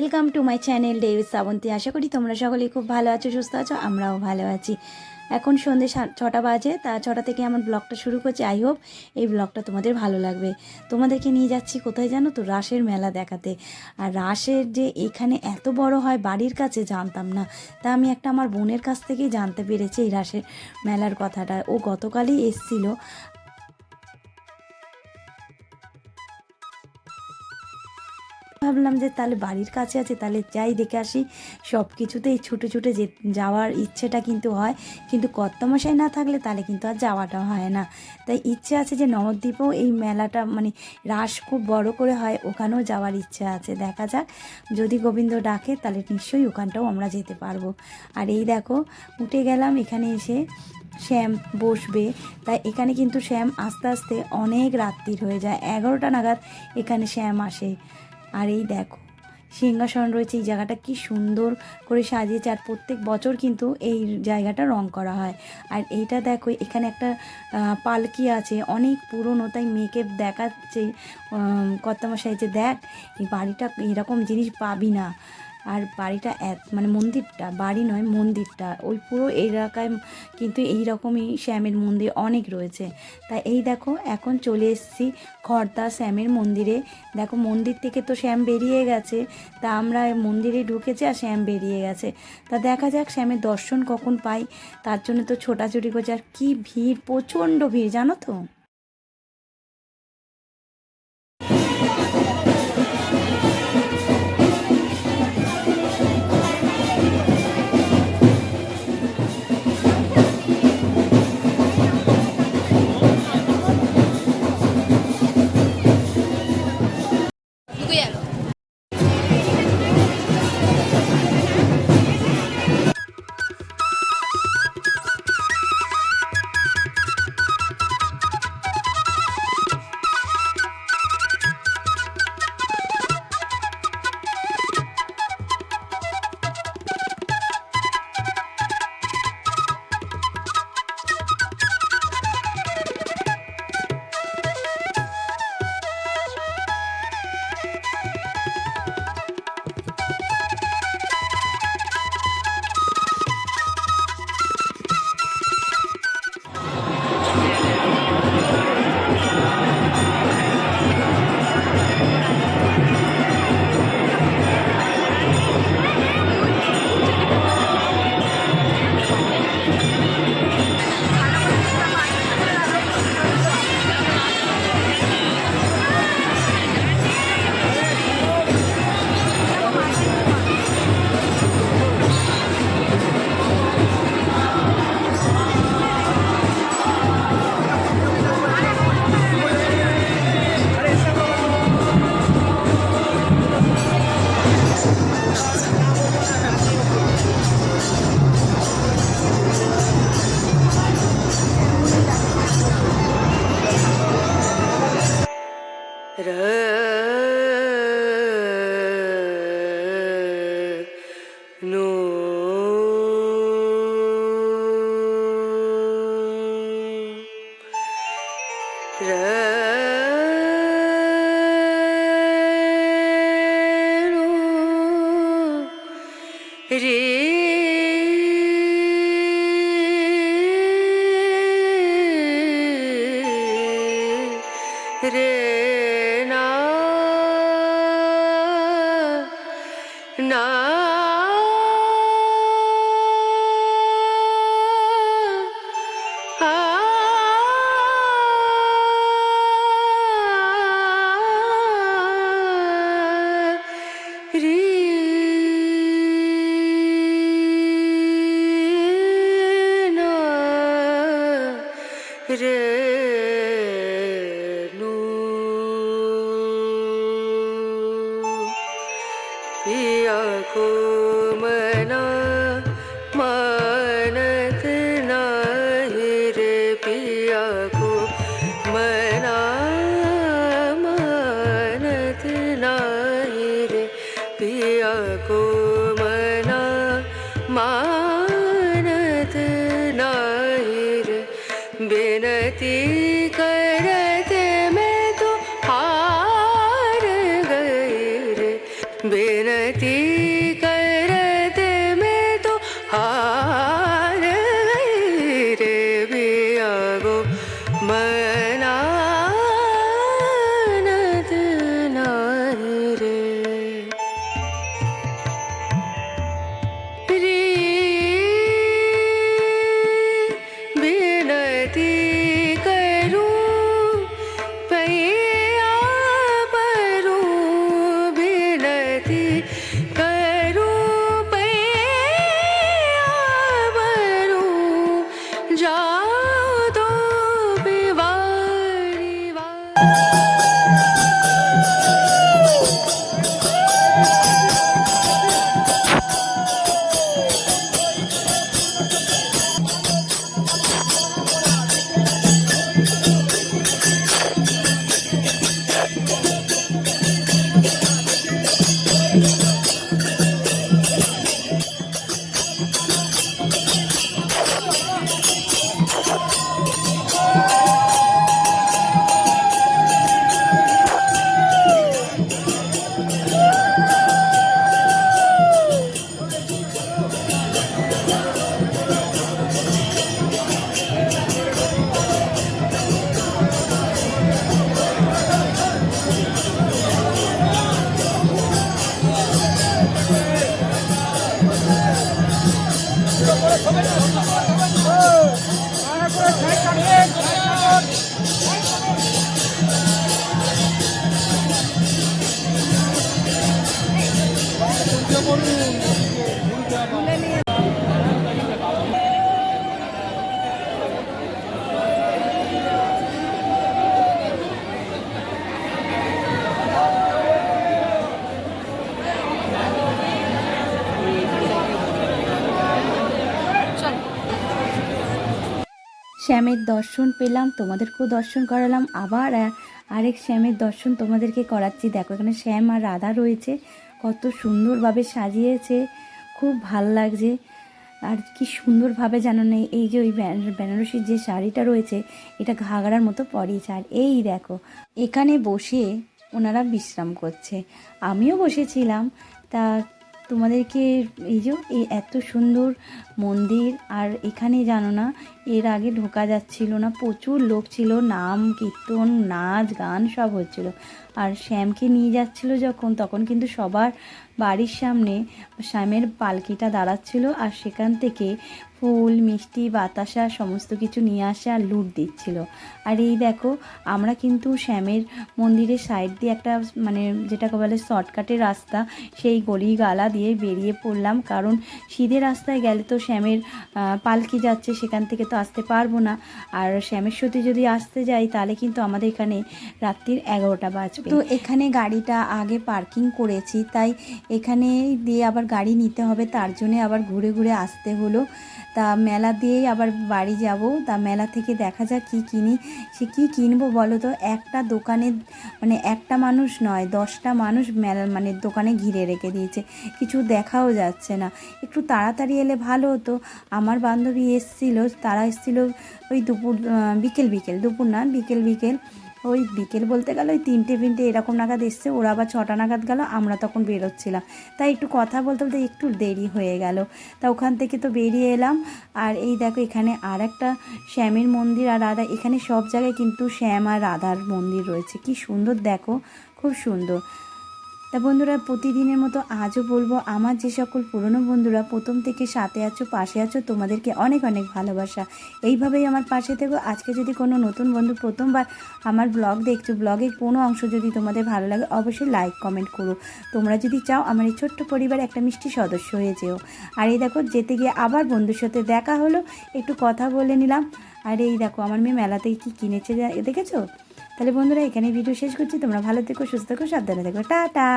Welcome to my channel day with Shrabanti. আশা করি তোমরা সকলেই খুব ভালো আছো, সুস্থ আছো, আমরাও ভালো আছি। এখন সন্ধ্যে 6টা বাজে, তা 6টা থেকে আমার ব্লগটা শুরু করছি। আই হোপ এই ব্লগটা তোমাদের ভালো লাগবে। তোমাদেরকে নিয়ে যাচ্ছি কোথায় জানো তো, রাসের মেলা দেখাতে। আর রাসের যে এখানে এত বড় হয় বাড়ির কাছে জানতাম না, তা আমি একটা আমার বোনের কাছ থেকেই জানতে পেরেছি এই রাসের মেলার কথাটা। ও গতকালই এসেছিলো। ভাবলাম যে তাহলে বাড়ির কাছে আছে, তাহলে যাই দেখে আসি। সব কিছুতেই ছুটে ছুটে যাওয়ার ইচ্ছেটা কিন্তু হয়, কিন্তু কর্তামশাই না থাকলে তাহলে কিন্তু আর যাওয়াটা হয় না। তাই ইচ্ছে আছে যে নবদ্বীপেও এই মেলাটা মানে রাস খুব বড় করে হয়, ওখানেও যাওয়ার ইচ্ছে আছে। দেখা যাক, যদি গোবিন্দ ডাকে তাহলে নিশ্চয়ই ওখানটাও আমরা যেতে পারবো। আর এই দেখো উঠে গেলাম, এখানে এসে শ্যাম বসবে। তাই এখানে কিন্তু শ্যাম আস্তে আস্তে অনেক রাত্রির হয়ে যায়, 11টা নাগাদ এখানে শ্যাম আসে। আর এই দেখো সিংহাসন রয়েছে, এই জায়গাটা কি সুন্দর করে সাজিয়েছে। আর প্রত্যেক বছর কিন্তু এই জায়গাটা রং করা হয়। আর এইটা দেখো এখানে একটা পালকি আছে, অনেক পুরনো, তাই মেয়েকে দেখাচ্ছে কর্তামশাই যে দেখ এই বাড়িটা এরকম জিনিস পাবি না। আর বাড়িটা মানে মন্দিরটা, বাড়ি নয় মন্দিরটা, ওই পুরো এই এলাকায় কিন্তু এই রকমই শ্যামের মন্দির অনেক রয়েছে। তাই এই দেখো এখন চলে এসেছি খড়দা শ্যামের মন্দিরে। দেখো মন্দির থেকে তো শ্যাম বেরিয়ে গেছে, তা আমরা মন্দিরে ঢুকেছি আর শ্যাম বেরিয়ে গেছে। তা দেখা যাক শ্যামের দর্শন কখন পাই, তার জন্য তো ছোটাছুটি করছে। আর কি ভিড়, প্রচণ্ড ভিড় জানো তো। रे ना ना आ रे ना रे पिया को मना मानत नाही रे, पिया को मना मानत नाही रे, पिया को मना मानत नाही रे, बिनती करते मैं तो हार गई रे, बिनती শ্যামের দর্শন পেলাম, তোমাদেরকেও দর্শন করালাম, আবার আরেক শ্যামের দর্শন তোমাদেরকে করাচ্ছি। দেখো এখানে শ্যাম আর রাধা রয়েছে, কত সুন্দরভাবে সাজিয়েছে, খুব ভাল লাগছে। আর কি সুন্দরভাবে জানো না, এই যে ওই বেনারসির যে শাড়িটা রয়েছে এটা ঘাগরার মতো পরিয়েছে। আর এই দেখো এখানে বসে ওনারা বিশ্রাম করছে, আমিও বসেছিলাম। তা তোমাদেরকে এই যে এই এত সুন্দর মন্দির, আর এখানে জানো না এর আগে ঢোকা যাচ্ছিল না, প্রচুর লোক ছিল, নাম কীর্তন নাচ গান সব হচ্ছিল। আর শ্যামকে নিয়ে যাচ্ছিল যখন, তখন কিন্তু সবার বাড়ির সামনে শ্যামের পালকিটা দাঁড়াচ্ছিল, আর সেখান থেকে ফুল মিষ্টি বাতাসা সমস্ত কিছু নিয়ে আসে আর লুট দিচ্ছিল। আর এই দেখো আমরা কিন্তু শ্যামের মন্দিরের সাইড দিয়ে একটা মানে যেটাকে বলে শর্টকাটের রাস্তা, সেই গলি গালা দিয়ে বেরিয়ে পড়লাম, কারণ সিধে রাস্তায় গেলে তো শ্যামের পালকি যাচ্ছে, সেখান থেকে তো আসতে পারবো না। আর শ্যামের সাথে যদি আসতে যাই তাহলে কিন্তু আমাদের এখানে রাত্রির 11টা বাজবে। তো এখানে গাড়িটা আগে পার্কিং করেছি, তাই এখানে দিয়ে আবার গাড়ি নিতে হবে, তার জন্যে আবার ঘুরে ঘুরে আসতে হলো। তা মেলা দিয়েই আবার বাড়ি যাব। তা মেলা থেকে দেখা যাক কী কিনি। সে কী কিনবো বলো তো, একটা দোকানে মানে একটা মানুষ নয় 10টা মানুষ মেলা মানে দোকানে ঘিরে রেখে দিয়েছে, কিছু দেখাও যাচ্ছে না। একটু তাড়াতাড়ি এলে ভালো হতো। আমার বান্ধবী এসেছিলো, তারা এসেছিলো ওই দুপুর না বিকেল ওই বিকেল বলতে গেল ওই 3টে এরকম নাগাদ এসছে, ওরা আবার 6টা নাগাদ গেল, আমরা তখন বেরোচ্ছিলাম, তাই একটু কথা বলতে বলতে একটু দেরি হয়ে গেল। তা ওখান থেকে তো বেরিয়ে এলাম। আর এই দেখো এখানে আর একটা শ্যামের মন্দির আর রাধা, এখানে সব জায়গায় কিন্তু শ্যাম আর রাধার মন্দির রয়েছে, কি সুন্দর দেখো, খুব সুন্দর। তা বন্ধুরা প্রতিদিনের মতো আজও বলবো, আমার যে সকল পুরনো বন্ধুরা প্রথম থেকে সাথে আছো পাশে আছো, তোমাদেরকে অনেক অনেক ভালোবাসা। এইভাবেই আমার পাশে থেকো। আজকে যদি কোনো নতুন বন্ধু প্রথমবার আমার ব্লগ দেখছো, ব্লগের কোনো অংশ যদি তোমাদের ভালো লাগে অবশ্যই লাইক কমেন্ট করো। তোমরা যদি চাও আমার এই ছোট্ট পরিবারে একটা মিষ্টি সদস্য হয়ে যেও। আর এই দেখো যেতে গিয়ে আবার বন্ধুর সাথে দেখা হলো, একটু কথা বলে নিলাম। আর এই দেখো আমার মেয়ে মেলা থেকে কী কিনেছে দেখেছো। তাহলে বন্ধুরা এখানে ভিডিও শেষ করছি, তোমরা ভালো থেকো সুস্থ থেকো সাবধানে থেকো, টাটা।